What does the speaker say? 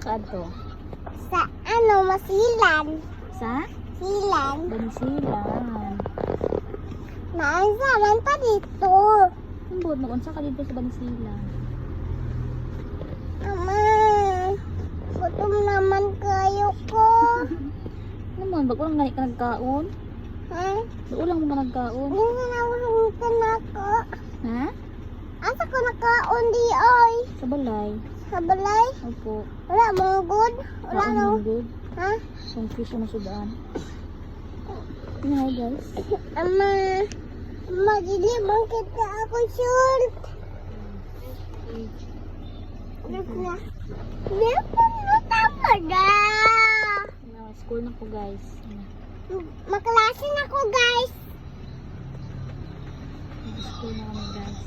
saan to? Sa ano, Masilan. Sa? Silan. Bansilan. Naansaman pa dito. Ambot, mag-unsa ka dito sa Bansilan. Ama, gutom naman kayo ko. Naman, bago lang gani ka nagkaon? Ha? Bago lang mo ka nagkaon? Hindi na nawahangitan ako. Ha? Asa ko nakaon di oy? Sa balay. Sa balay? Opo. Wala mong good? Wala Kaon no? mong good. Ha? Kung fish na sudaan. Hi guys. Ama, magilibang kita ako short. Di pa mo tama na. School na po guys. Maklase na ko guys. School na kami guys.